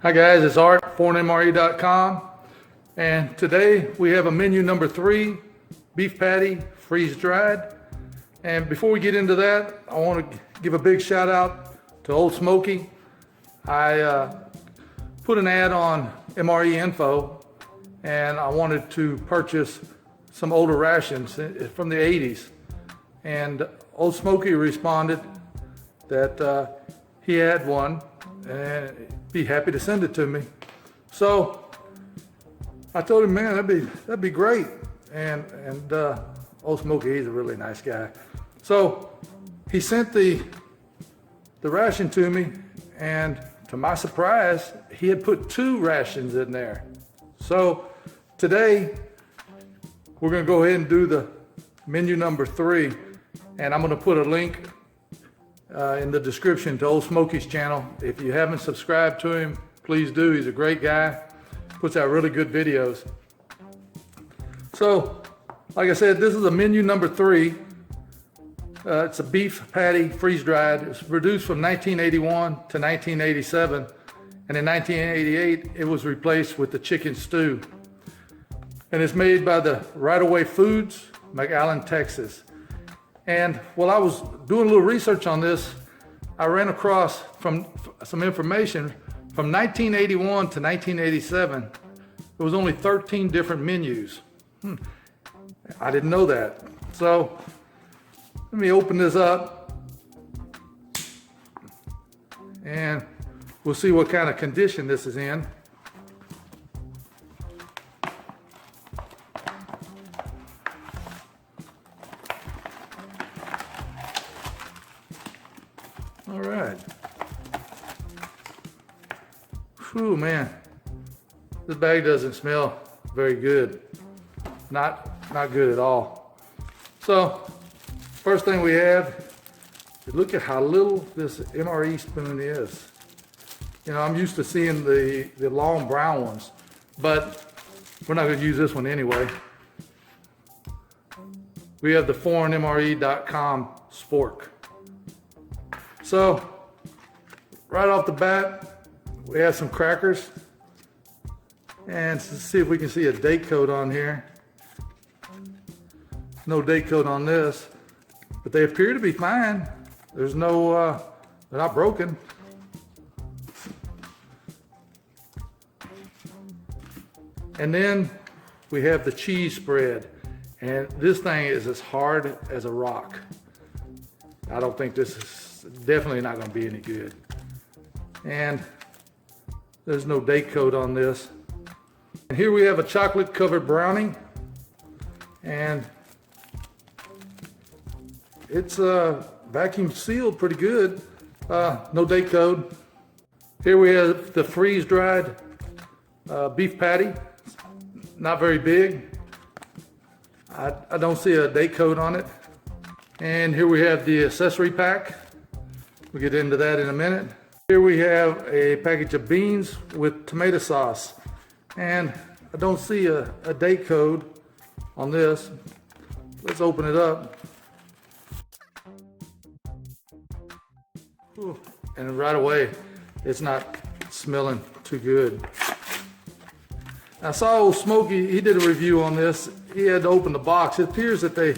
Hi guys, it's Art, ForeignMRE.com, and today we have a menu number 3, beef patty, freeze dried. And before we get into that, I want to give a big shout out to Old Smoky. I put an ad on MRE Info, and I wanted to purchase some older rations from the 80s. And Old Smoky responded that he had one and be happy to send it to me. So I told him, man, that'd be great. And Old Smoky, he's a really nice guy. So he sent the ration to me, and to my surprise, he had put 2 rations in there. So today we're gonna go ahead and do the menu number 3, and I'm gonna put a link in the description to Old Smoky's channel. If you haven't subscribed to him, please do. He's a great guy, puts out really good videos. So, like I said, this is a menu number 3. It's a beef patty, freeze dried. It's produced from 1981 to 1987, and in 1988 it was replaced with the chicken stew. And it's made by the Right Away Foods, McAllen, Texas. And while I was doing a little research on this, I ran across some information from 1981 to 1987. There was only 13 different menus. I didn't know that. So let me open this up, and we'll see what kind of condition this is in. All right. Whew, man. This bag doesn't smell very good. Not good at all. So, first thing we have is look at how little this MRE spoon is. You know, I'm used to seeing the long brown ones, but we're not going to use this one anyway. We have the ForeignMRE.com spork. So, right off the bat, we have some crackers. And let's see if we can see a date code on here. No date code on this, but they appear to be fine. There's no, they're not broken. And then we have the cheese spread. And this thing is as hard as a rock. I don't think this is definitely not going to be any good. And there's no date code on this. And here we have a chocolate covered brownie, and it's vacuum sealed pretty good. No date code. Here we have the freeze dried beef patty. Not very big. I don't see a date code on it. And here we have the accessory pack. We'll get into that in a minute. Here we have a package of beans with tomato sauce. And I don't see a date code on this. Let's open it up. Ooh, and right away, it's not smelling too good. I saw Old Smoky, he did a review on this. He had to open the box. It appears that they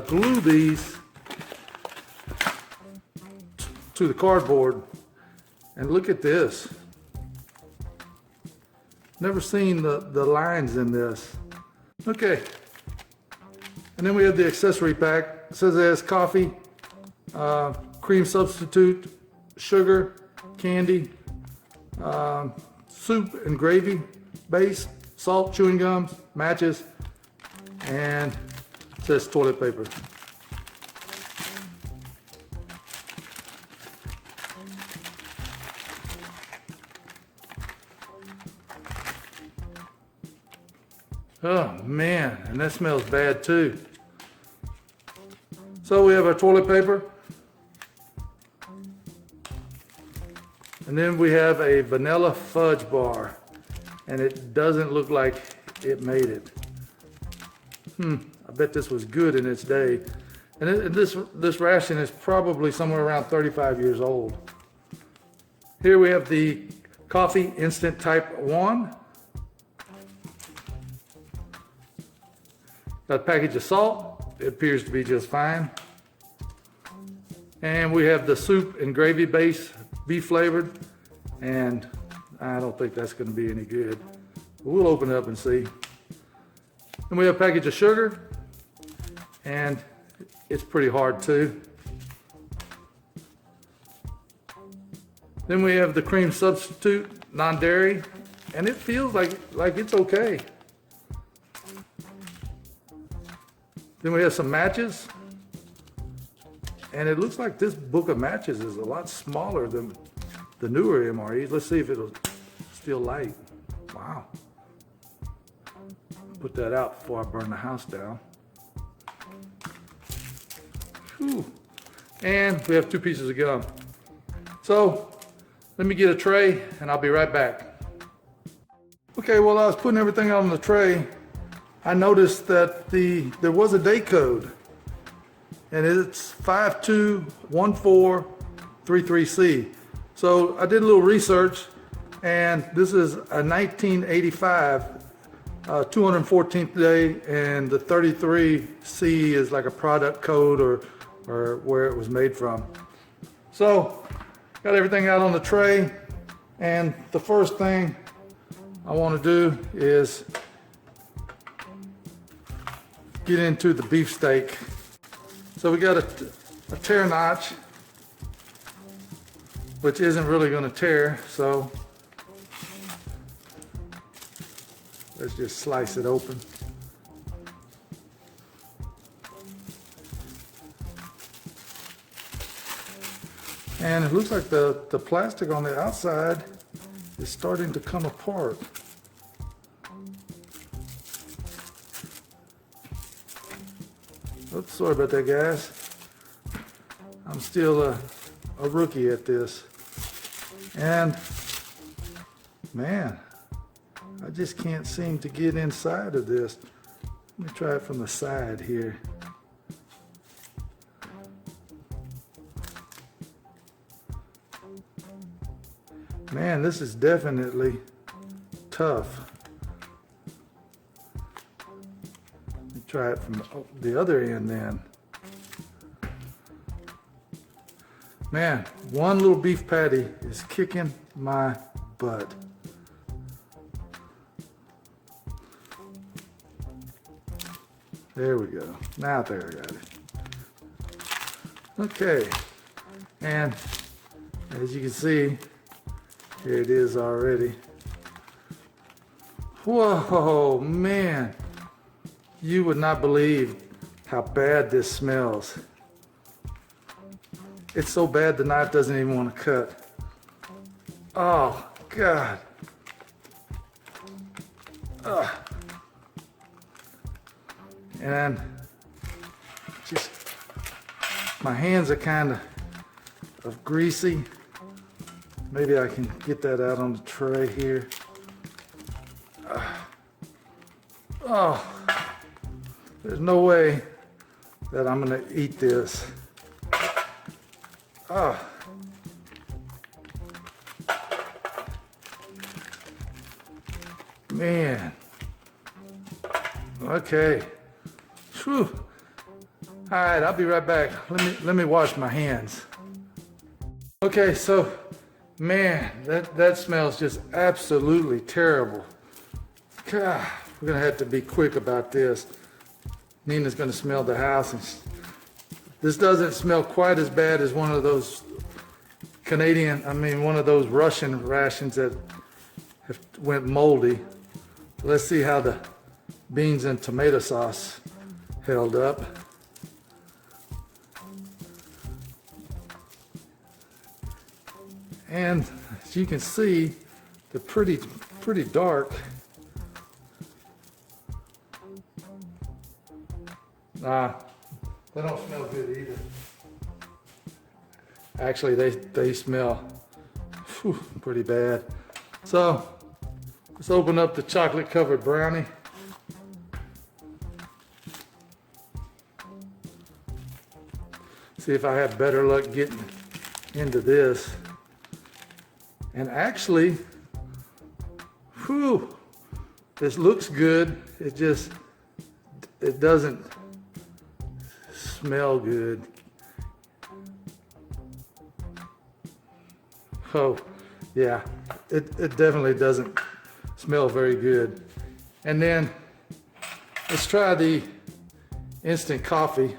glue these to the cardboard. And look at this. Never seen the lines in this. Okay. And then we have the accessory pack. It says it has coffee, cream substitute, sugar, candy, soup and gravy base, salt, chewing gums, matches, and it says toilet paper. Oh man, and that smells bad too. So we have our toilet paper. And then we have a vanilla fudge bar. And it doesn't look like it made it. I bet this was good in its day. And this ration is probably somewhere around 35 years old. Here we have the coffee instant type 1. Got a package of salt. It appears to be just fine. And we have the soup and gravy base, beef flavored, and I don't think that's going to be any good. We'll open it up and see. Then we have a package of sugar, and it's pretty hard too. Then we have the cream substitute, non-dairy, and it feels like it's okay. Then we have some matches, and it looks like this book of matches is a lot smaller than the newer MREs. Let's see if it'll still light. Wow. Put that out before I burn the house down. Whew. And we have 2 pieces of gum. So let me get a tray and I'll be right back. Okay, while I was putting everything out on the tray, I noticed that there was a date code, and it's 521433C. So I did a little research, and this is a 1985 214th day, and the 33C is like a product code or where it was made from. So got everything out on the tray, and the first thing I want to do is get into the beefsteak. So we got a tear notch, which isn't really going to tear, so let's just slice it open. And it looks like the plastic on the outside is starting to come apart. Oops, sorry about that, guys. I'm still a rookie at this. And man, I just can't seem to get inside of this. Let me try it from the side here. Man, this is definitely tough. Let me try it from the other end then. Man, one little beef patty is kicking my butt. There we go. Now there, I got it. Okay, and as you can see, here it is already. Whoa, man. You would not believe how bad this smells. It's so bad the knife doesn't even want to cut. Oh, God. Ugh. And just, my hands are kind of greasy. Maybe I can get that out on the tray here. Oh, there's no way that I'm gonna eat this. Oh. Man. Okay. Whew. All right, I'll be right back. Let me wash my hands. Okay, so man, that smells just absolutely terrible. God, we're gonna have to be quick about this. Nina's gonna smell the house, and this doesn't smell quite as bad as one of those one of those Russian rations that went moldy. Let's see how the beans and tomato sauce held up. And as you can see, they're pretty dark. Nah, they don't smell good either. Actually, they smell pretty bad. So let's open up the chocolate covered brownie. See if I have better luck getting into this. And actually, whew, this looks good. It doesn't smell good. Oh, yeah, it definitely doesn't smell very good. And then let's try the instant coffee.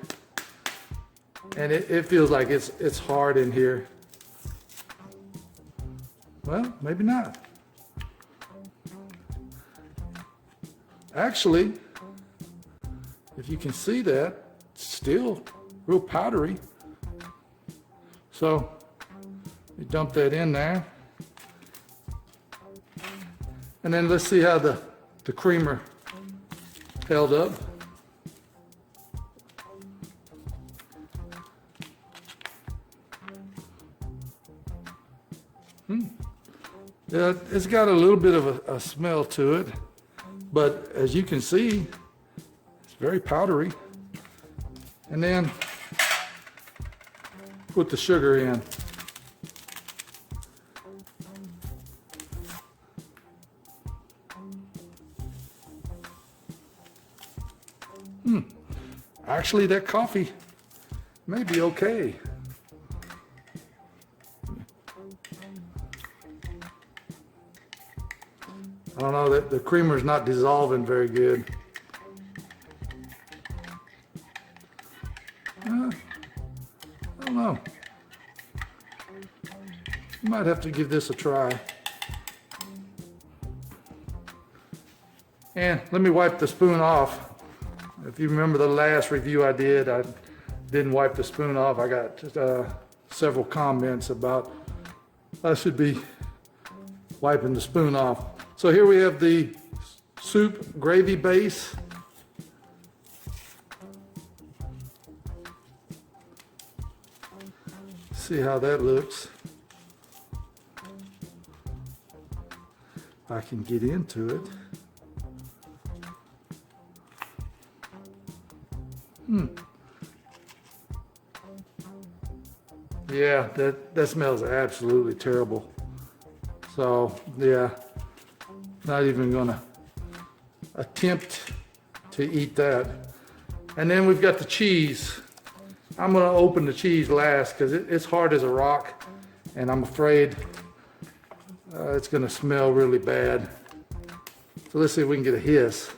And it feels like it's hard in here. Well, maybe not. Actually, if you can see that, it's still real powdery. So you dump that in there. And then let's see how the creamer held up. Yeah, it's got a little bit of a smell to it, but as you can see, it's very powdery. And then put the sugar in. Actually, that coffee may be okay. I don't know, that the creamer's not dissolving very good. I don't know. You might have to give this a try. And let me wipe the spoon off. If you remember the last review I did, I didn't wipe the spoon off. I got several comments about I should be wiping the spoon off. So here we have the soup gravy base. See how that looks. I can get into it. Yeah, that smells absolutely terrible. So yeah, not even gonna attempt to eat that. And then we've got the cheese. I'm gonna open the cheese last because it's hard as a rock, and I'm afraid it's gonna smell really bad. So let's see if we can get a hiss.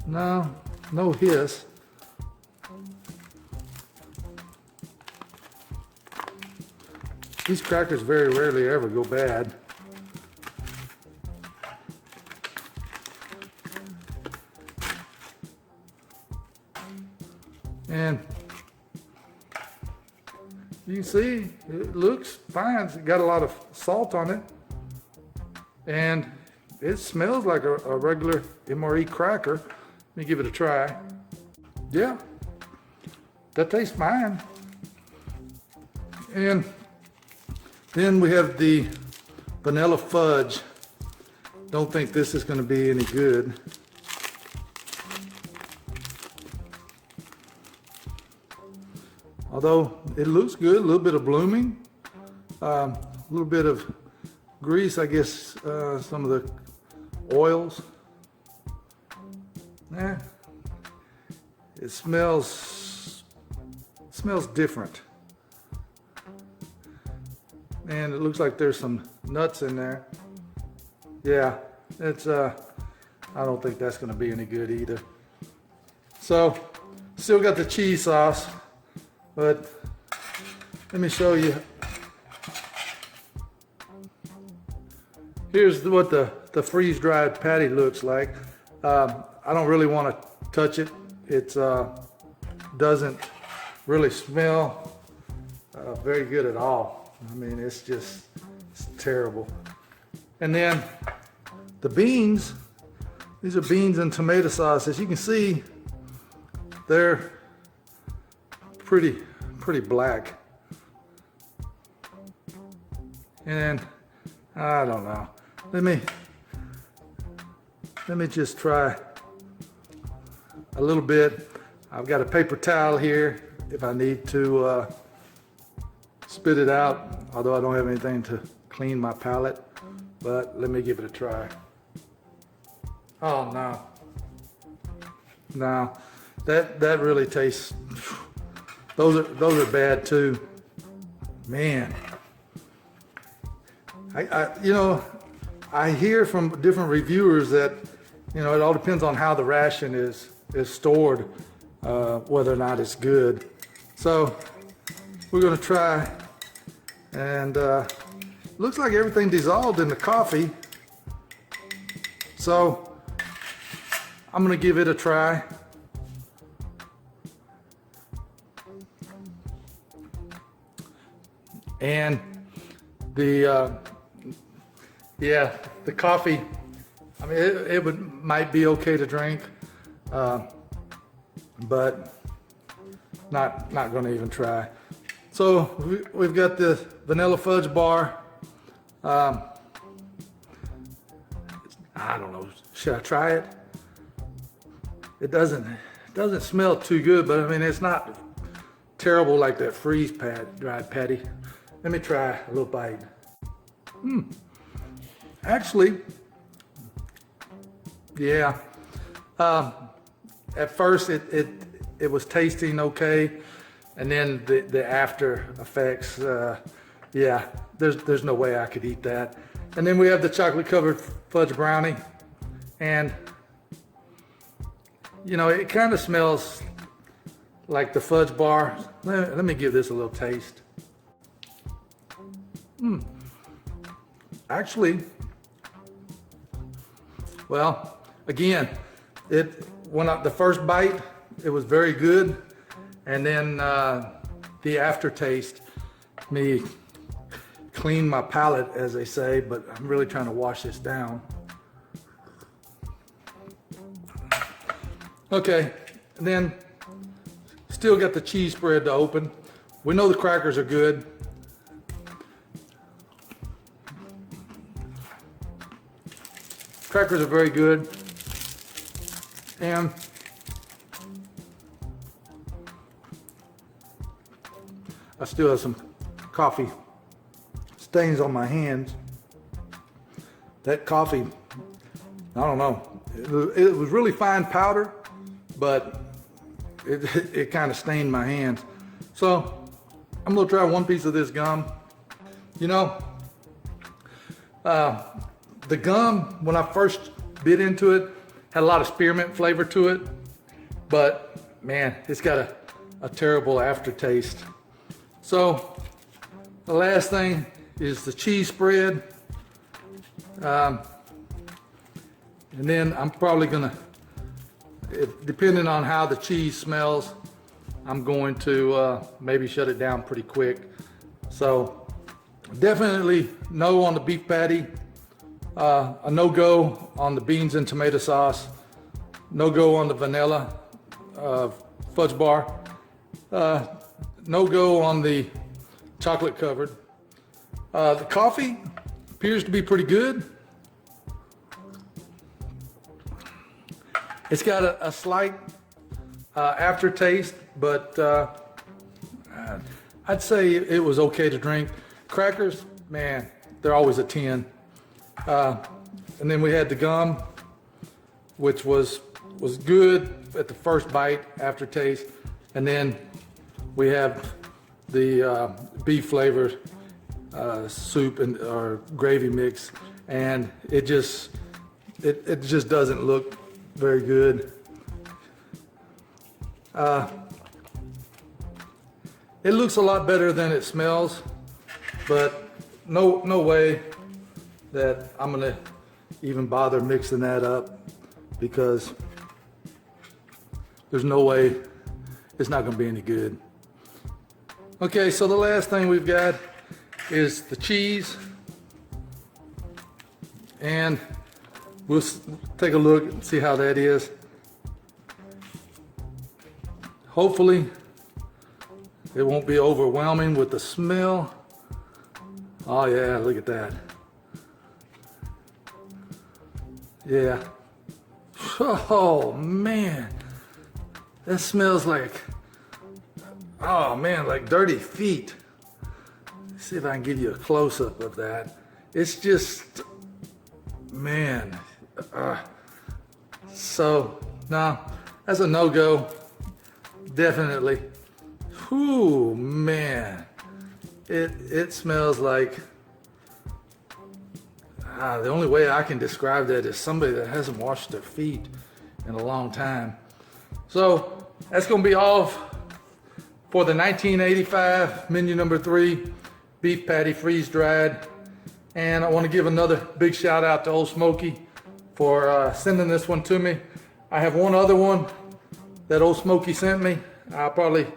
No hiss. These crackers very rarely ever go bad. And you can see it looks fine. It's got a lot of salt on it. And it smells like a regular MRE cracker. Let me give it a try. Yeah, that tastes fine. And then we have the vanilla fudge. Don't think this is going to be any good. Although it looks good, a little bit of blooming, a little bit of grease, I guess, some of the oils. It smells different. And it looks like there's some nuts in there. Yeah, it's I don't think that's going to be any good either. So, still got the cheese sauce, but let me show you. Here's what the freeze-dried patty looks like. I don't really want to touch it. It doesn't really smell very good at all. I mean, it's terrible. And then the beans, these are beans and tomato sauce. As you can see, they're pretty black. And I don't know. Let me just try a little bit. I've got a paper towel here if I need to spit it out, although I don't have anything to clean my palate, but let me give it a try. Oh no. No, that really tastes, those are bad too. Man. I hear from different reviewers that, it all depends on how the ration is stored, whether or not it's good. So we're gonna try, and looks like everything dissolved in the coffee. So I'm gonna give it a try. And the coffee, I mean, it might be okay to drink, but not gonna even try. So we've got the vanilla fudge bar. I don't know, should I try it? It doesn't smell too good, but I mean, it's not terrible like that dried patty. Let me try a little bite. Actually, yeah. At first it was tasting okay, and then the after effects, yeah, there's no way I could eat that. And then we have the chocolate covered fudge brownie, and it kind of smells like the fudge bar. Let me give this a little taste. Actually, well, again, the first bite, it was very good, and then the aftertaste, me clean my palate, as they say, but I'm really trying to wash this down. Okay, and then still got the cheese spread to open. We know the crackers are good. Crackers are very good. And I still have some coffee stains on my hands. That coffee, I don't know. It was really fine powder, but it kind of stained my hands. So I'm gonna try one piece of this gum. The gum, when I first bit into it, had a lot of spearmint flavor to it, but man, it's got a terrible aftertaste. So the last thing is the cheese spread. And then I'm probably gonna, depending on how the cheese smells, I'm going to maybe shut it down pretty quick. So definitely no on the beef patty, a no-go on the beans and tomato sauce, no-go on the vanilla fudge bar, no-go on the chocolate covered. The coffee appears to be pretty good. It's got a slight aftertaste, but I'd say it was okay to drink. Crackers, man, they're always a 10. And then we had the gum, which was good at the first bite, aftertaste. And then we have the beef flavored soup or gravy mix, and it just doesn't look very good. It looks a lot better than it smells, but no way that I'm gonna even bother mixing that up, because there's no way it's not gonna be any good. Okay, so the last thing we've got is the cheese, and we'll take a look and see how that is. Hopefully it won't be overwhelming with the smell. Oh yeah, look at that. Yeah. Oh man, that smells like, oh man, like dirty feet. see if I can give you a close-up of that. It's just, man. So, no, that's a no-go. Definitely. Whew, man. It smells like, the only way I can describe that is somebody that hasn't washed their feet in a long time. So that's gonna be all for the 1985 menu number 3 beef patty freeze dried. And I want to give another big shout out to Old Smoky for sending this one to me. I have one other one that Old Smoky sent me. I'll probably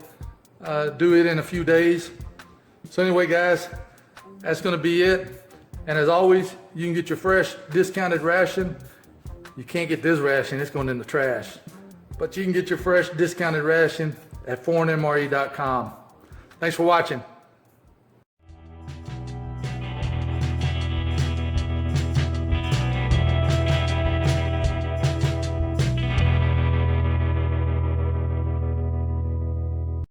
do it in a few days. So anyway, guys, that's going to be it. And as always, you can get your fresh discounted ration. You can't get this ration, it's going in the trash. But you can get your fresh discounted ration at ForeignMRE.com. Thanks for watching.